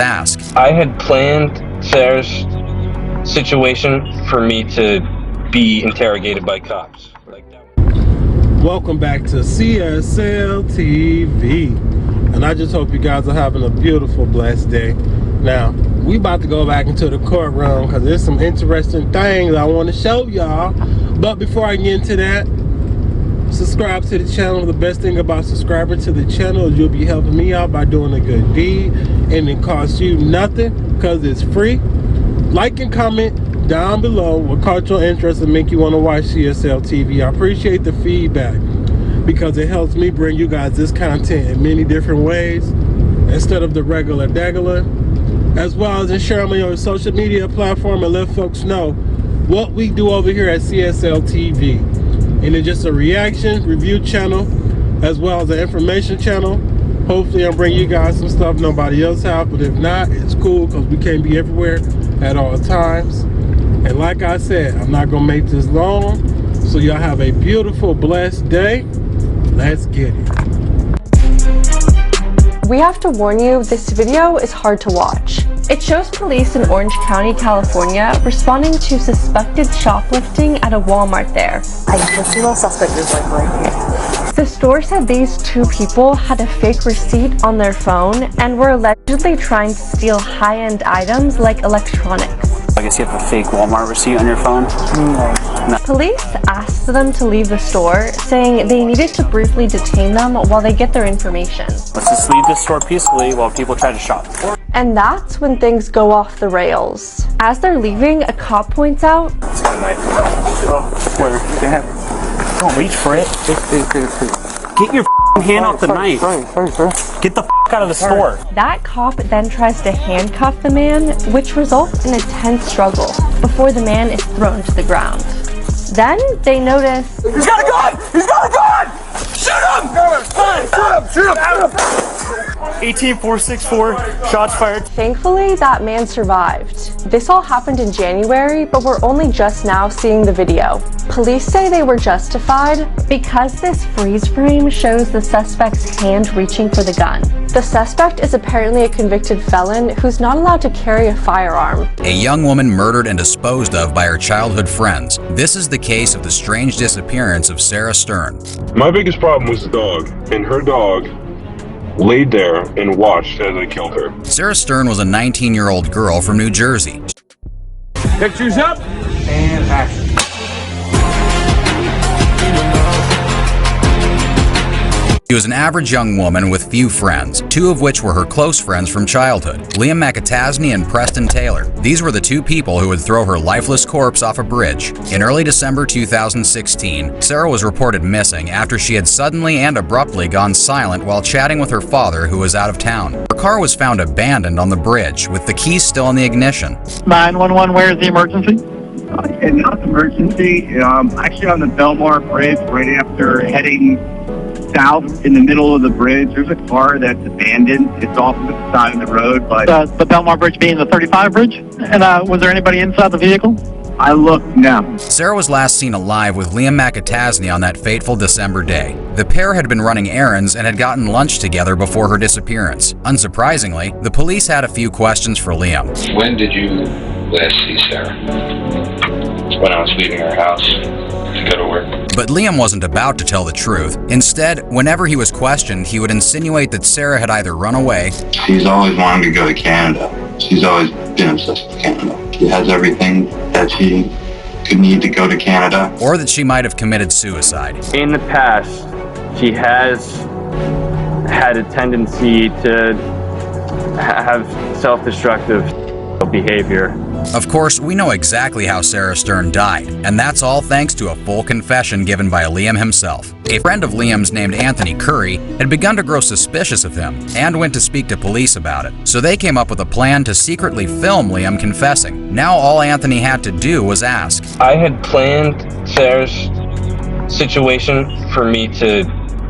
ask. I had planned Sarah's situation for me to be interrogated by cops. Welcome back to CSL TV, and I just hope you guys are having a beautiful, blessed day. Now, we about to go back into the courtroom because there's some interesting things I want to show y'all. But before I get into that, subscribe to the channel. The best thing about subscribing to the channel is you'll be helping me out by doing a good deed, and it costs you nothing because it's free. Like and comment down below what caught your interest and make you want to watch CSL TV. I appreciate the feedback because it helps me bring you guys this content in many different ways instead of the regular degular, as well as share them on your social media platform and let folks know what we do over here at CSL TV. And it's just a reaction review channel as well as an information channel. Hopefully I'll bring you guys some stuff nobody else have, but if not, it's cool because we can't be everywhere at all times. And like I said, I'm not gonna make this long, so y'all have a beautiful, blessed day. Let's get it. We have to warn you, this video is hard to watch. It shows police in Orange County, California, responding to suspected shoplifting at a Walmart there. The female suspect is like right here. The store said these two people had a fake receipt on their phone and were allegedly trying to steal high-end items like electronics. I guess you have a fake Walmart receipt on your phone? No. Police asked them to leave the store, saying they needed to briefly detain them while they get their information. Let's just leave the store peacefully while people try to shop. And that's when things go off the rails. As they're leaving, a cop points out, Where? Don't reach for it. Get your hand off the knife. Get the out of the store. That cop then tries to handcuff the man, which results in a tense struggle before the man is thrown to the ground. Then they notice, He's got a gun! He's got a gun! Shoot him! Shoot him! 18464, shots fired. thankfully that man survived. This all happened in January, but we're only just now seeing the video. Police say they were justified because this freeze frame shows the suspect's hand reaching for the gun. The suspect is apparently a convicted felon who's not allowed to carry a firearm. A young woman murdered and disposed of by her childhood friends. This is the case of the strange disappearance of Sarah Stern. My biggest problem was the dog, and her dog laid there and watched as I killed her. Sarah Stern was a 19-year-old girl from New Jersey. Pictures up and action. She was an average young woman with few friends, two of which were her close friends from childhood, Liam McAtasney and Preston Taylor. These were the two people who would throw her lifeless corpse off a bridge. In early December 2016, Sarah was reported missing after she had suddenly and abruptly gone silent while chatting with her father, who was out of town. Her car was found abandoned on the bridge, with the keys still in the ignition. 911, where's the emergency? Not emergency. Actually on the Belmar Bridge, right after heading south in the middle of the bridge, there's a car that's abandoned. It's off to the side of the road, but The Belmar Bridge being the 35 bridge? And was there anybody inside the vehicle? I looked now. Sarah was last seen alive with Liam McAtasney on that fateful December day. The pair had been running errands and had gotten lunch together before her disappearance. Unsurprisingly, the police had a few questions for Liam. When did you last see Sarah? When I was leaving her house to go to work. But Liam wasn't about to tell the truth. Instead, whenever he was questioned, he would insinuate that Sarah had either run away. She's always wanted to go to Canada. She's always been obsessed with Canada. She has everything that she could need to go to Canada. Or that she might have committed suicide. In the past, she has had a tendency to have self-destructive behavior. Of course, we know exactly how Sarah Stern died, and that's all thanks to a full confession given by Liam himself. A friend of Liam's named Anthony Curry had begun to grow suspicious of him and went to speak to police about it. So they came up with a plan to secretly film Liam confessing. Now all Anthony had to do was ask. I had planned Sarah's situation for me to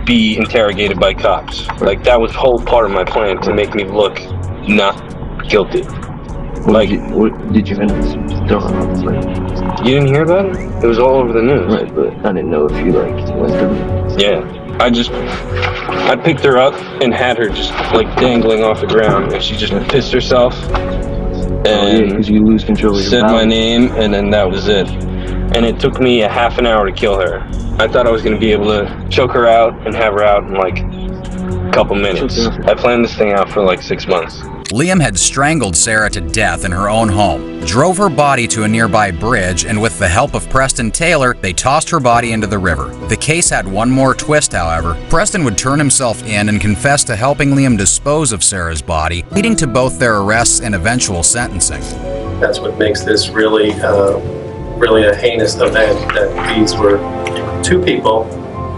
be interrogated by cops. Like, that was whole part of my plan, to make me look not guilty. What did you end up throwing on the plane? You didn't hear about it? It was all over the news. Right, but I didn't know if you went through it. Yeah. I picked her up and had her just like dangling off the ground, and she just pissed herself and because you lose control of your said body. my name, and then that was it. And it took me a half an hour to kill her. I thought I was going to be able to choke her out and have her out in like a couple minutes. I planned this thing out for like 6 months. Liam had strangled Sarah to death in her own home, drove her body to a nearby bridge, and with the help of Preston Taylor, they tossed her body into the river. The case had one more twist, however. Preston would turn himself in and confess to helping Liam dispose of Sarah's body, leading to both their arrests and eventual sentencing. That's what makes this really a heinous event, that these were two people,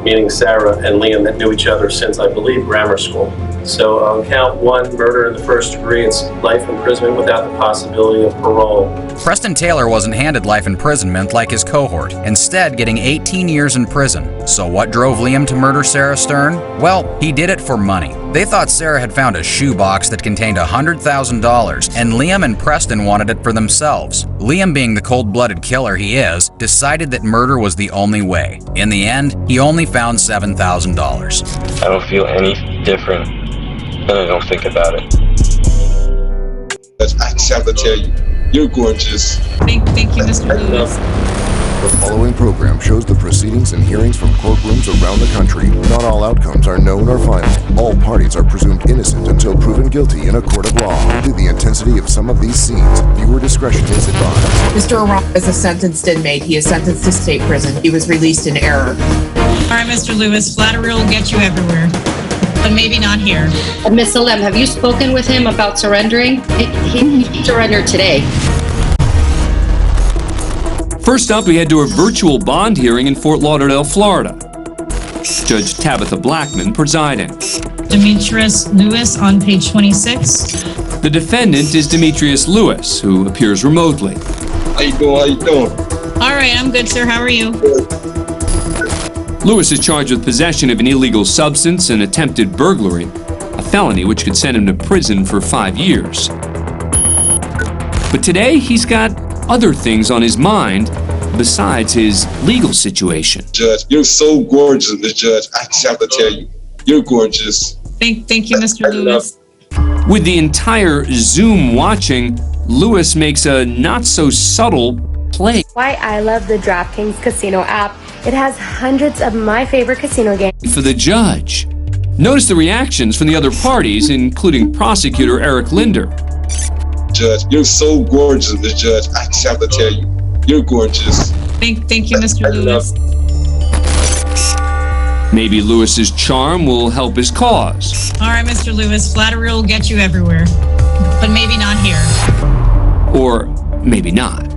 meaning Sarah and Liam, that knew each other since, I believe, grammar school. So on count one, murder in the first degree, it's life imprisonment without the possibility of parole. Preston Taylor wasn't handed life imprisonment like his cohort, instead getting 18 years in prison. So what drove Liam to murder Sarah Stern? Well, he did it for money. They thought Sarah had found a shoebox that contained $100,000, and Liam and Preston wanted it for themselves. Liam, being the cold-blooded killer he is, decided that murder was the only way. In the end, he only found $7,000. I don't feel any different, and I don't think about it. I just have to tell you, you're gorgeous. Thank you, Mr. Lewis. The following program shows the proceedings and hearings from courtrooms around the country. Not all outcomes are known or final. All parties are presumed innocent until proven guilty in a court of law. Due to the intensity of some of these scenes, viewer discretion is advised. Mr. O'Rourke is a sentenced inmate. He is sentenced to state prison. He was released in error. All right, Mr. Lewis, flattery will get you everywhere, but maybe not here. Miss Alem, have you spoken with him about surrendering? He surrendered today. First up, we head to a virtual bond hearing in Fort Lauderdale, Florida. Judge Tabitha Blackman presiding. Demetrius Lewis on page 26. The defendant is Demetrius Lewis, who appears remotely. How you doing? How you doing? All right, I'm good, sir. How are you? Lewis is charged with possession of an illegal substance and attempted burglary, a felony which could send him to prison for 5 years. But today, he's got other things on his mind besides his legal situation. Judge, you're so gorgeous, Miss Judge. I just have to tell you, you're gorgeous. Thank you, Mr. Lewis. With the entire Zoom watching, Lewis makes a not-so-subtle play. Why I love the DraftKings Casino app. It has hundreds of my favorite casino games. For the judge. Notice the reactions from the other parties, including prosecutor Eric Linder. Judge, you're so gorgeous, Miss Judge. I just have to tell you, you're gorgeous. Thank you, Mr. Lewis. Maybe Lewis's charm will help his cause. All right, Mr. Lewis, flattery will get you everywhere, but maybe not here. Or maybe not.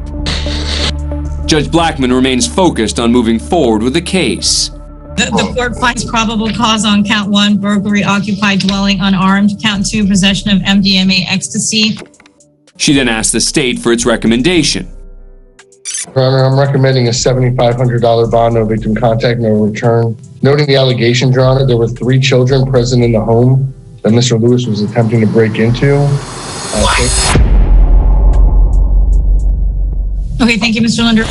Judge Blackman remains focused on moving forward with the case. The court finds probable cause on count 1, burglary, occupied dwelling, unarmed. Count 2, possession of MDMA ecstasy. She then asked the state for its recommendation. Your Honor, I'm recommending a $7,500 bond, no victim contact, no return. Noting the allegations, Your Honor, there were 3 children present in the home that Mr. Lewis was attempting to break into. Okay, thank you, Mr. Linder.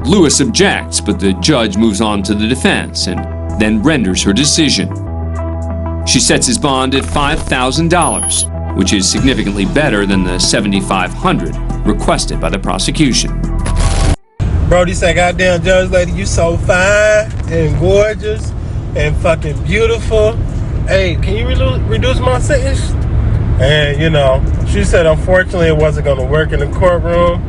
Lewis objects, but the judge moves on to the defense and then renders her decision. She sets his bond at $5,000. Which is significantly better than the $7,500 requested by the prosecution. Brody said, goddamn judge lady, you so fine and gorgeous and fucking beautiful. Hey, can you reduce my sentence? And, you know, she said, unfortunately, it wasn't going to work in the courtroom,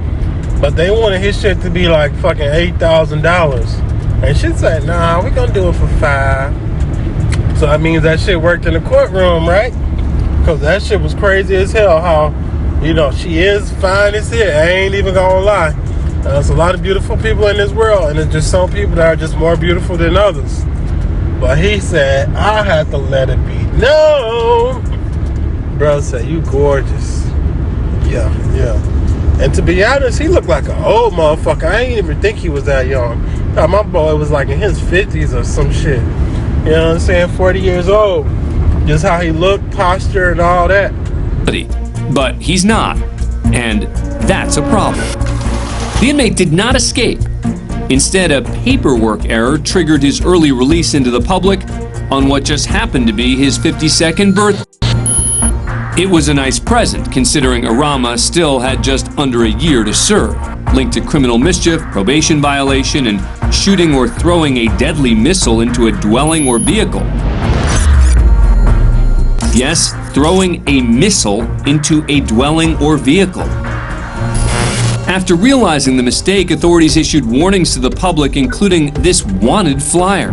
but they wanted his shit to be like fucking $8,000. And she said, nah, we're going to do it for $5,000. So that means that shit worked in the courtroom, right? Because that shit was crazy as hell how, you know, she is fine as hell. I ain't even gonna lie. There's a lot of beautiful people in this world, and there's just some people that are just more beautiful than others. But he said, I had to let it be known. Bro said, you gorgeous. Yeah. And to be honest, he looked like an old motherfucker. I ain't even think he was that young. My boy was like in his 50s or some shit. You know what I'm saying? 40 years old. Just how he looked, posture, and all that. But he's not, and that's a problem. The inmate did not escape. Instead, a paperwork error triggered his early release into the public on what just happened to be his 52nd birthday. It was a nice present, considering Arama still had just under a year to serve, linked to criminal mischief, probation violation, and shooting or throwing a deadly missile into a dwelling or vehicle. Yes, throwing a missile into a dwelling or vehicle. After realizing the mistake, authorities issued warnings to the public, including this wanted flyer.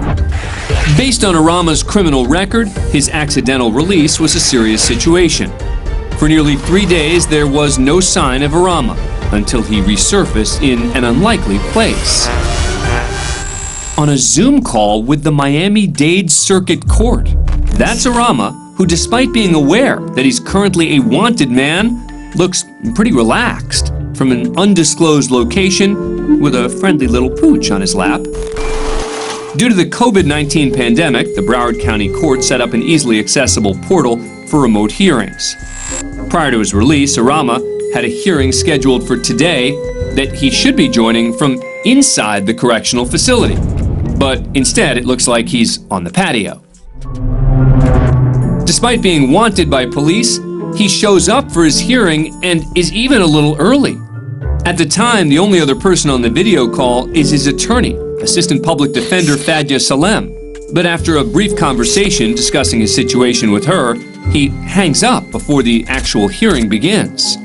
Based on Arama's criminal record, his accidental release was a serious situation. For nearly 3 days, there was no sign of Arama until he resurfaced in an unlikely place. On a Zoom call with the Miami-Dade Circuit Court. That's Arama, who, despite being aware that he's currently a wanted man, looks pretty relaxed from an undisclosed location with a friendly little pooch on his lap. Due to the COVID-19 pandemic, the Broward County Court set up an easily accessible portal for remote hearings. Prior to his release, Arama had a hearing scheduled for today that he should be joining from inside the correctional facility. But instead, it looks like he's on the patio. Despite being wanted by police, he shows up for his hearing and is even a little early. At the time, the only other person on the video call is his attorney, Assistant Public Defender Fadya Salem. But after a brief conversation discussing his situation with her, he hangs up before the actual hearing begins.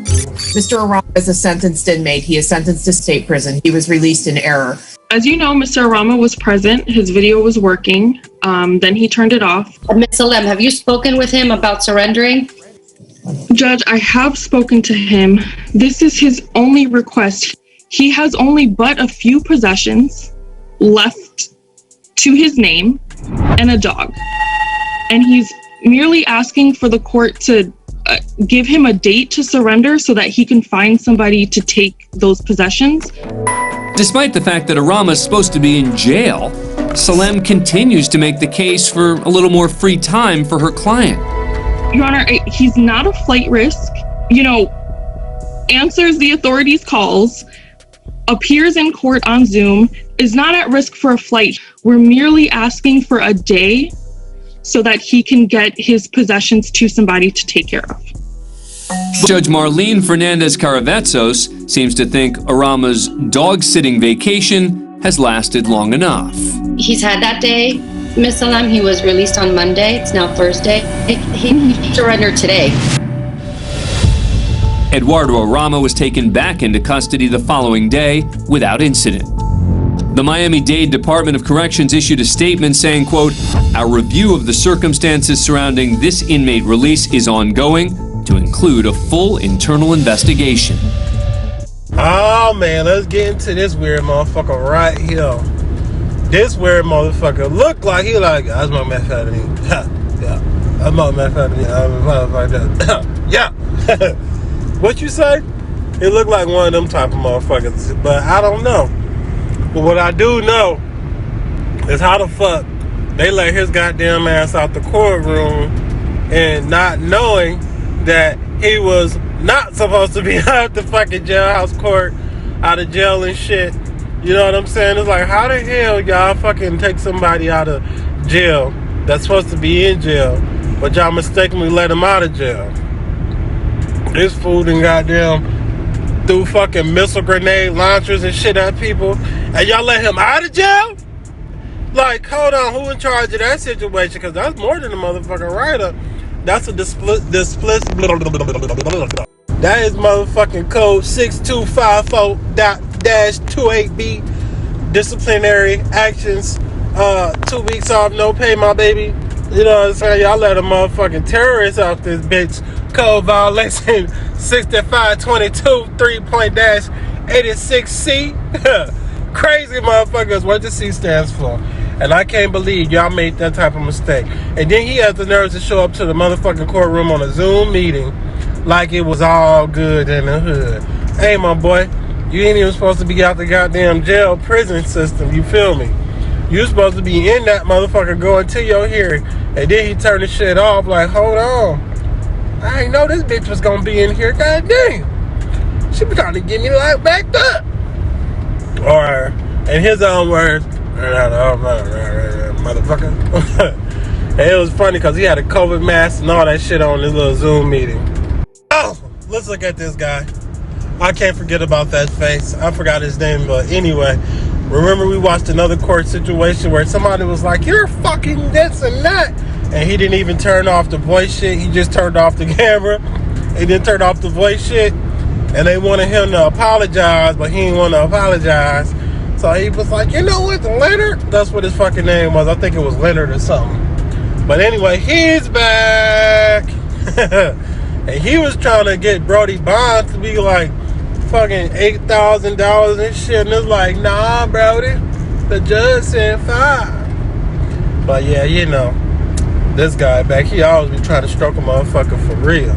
Mr. Arama is a sentenced inmate. He is sentenced to state prison. He was released in error. As you know, Mr. Arama was present. His video was working. Then he turned it off. Ms. Salem, have you spoken with him about surrendering? Judge, I have spoken to him. This is his only request. He has only but a few possessions left to his name and a dog. And he's merely asking for the court to give him a date to surrender so that he can find somebody to take those possessions. Despite the fact that Arama is supposed to be in jail, Salem continues to make the case for a little more free time for her client. Your Honor, he's not a flight risk, answers the authorities' calls, appears in court on Zoom, is not at risk for a flight. We're merely asking for a day so that he can get his possessions to somebody to take care of. Judge Marlene Fernandez-Caravezos seems to think Arama's dog-sitting vacation has lasted long enough. He's had that day, Ms. Salem. He was released on Monday. It's now Thursday. He surrendered today. Eduardo Arama was taken back into custody the following day without incident. The Miami-Dade Department of Corrections issued a statement saying, quote, "Our review of the circumstances surrounding this inmate release is ongoing to include a full internal investigation." Oh man, let's get into this weird motherfucker right here. This weird motherfucker look like he like, I smoke methamphetamine. Yeah, I smoke methamphetamine. Yeah. What you say? It looked like one of them type of motherfuckers, but I don't know. But what I do know is how the fuck they let his goddamn ass out the courtroom and not knowing that he was not supposed to be out the fucking jailhouse court, out of jail and shit. You know what I'm saying? It's like, how the hell y'all fucking take somebody out of jail that's supposed to be in jail, but y'all mistakenly let him out of jail? This fool done goddamn threw fucking missile grenade launchers and shit at people, and y'all let him out of jail? Like, hold on, who in charge of that situation? Because that's more than a motherfucking writer. That's a that is motherfucking code 6254.-28B. Disciplinary actions. 2 weeks off, no pay, my baby. You know what I'm saying? Y'all let a motherfucking terrorist off this bitch. Code violation 6522 3.-86C. Crazy motherfuckers. What the C stands for. And I can't believe y'all made that type of mistake. And then he has the nerves to show up to the motherfucking courtroom on a Zoom meeting like it was all good in the hood. Hey, my boy, you ain't even supposed to be out the goddamn jail prison system. You feel me? You supposed to be in that motherfucker going to your hearing. And then he turned the shit off like, hold on. I ain't know this bitch was gonna be in here. God damn. She be trying to get me like backed up. Or in his own words, motherfucker. And it was funny because he had a COVID mask and all that shit on his little Zoom meeting. Oh, let's look at this guy. I can't forget about that face. I forgot his name, but anyway, remember we watched another court situation where somebody was like, you're fucking this and that, and he didn't even turn off the voice shit. He just turned off the camera. He didn't turn off the voice shit, and they wanted him to apologize, but he didn't want to apologize. So he was like, you know what, Leonard? That's what his fucking name was. I think it was Leonard or something. But anyway, he's back. And he was trying to get Brody Bonds to be like fucking $8,000 and shit. And it's like, nah, Brody. The judge said $5. But yeah, you know, this guy back, he always be trying to stroke a motherfucker for real.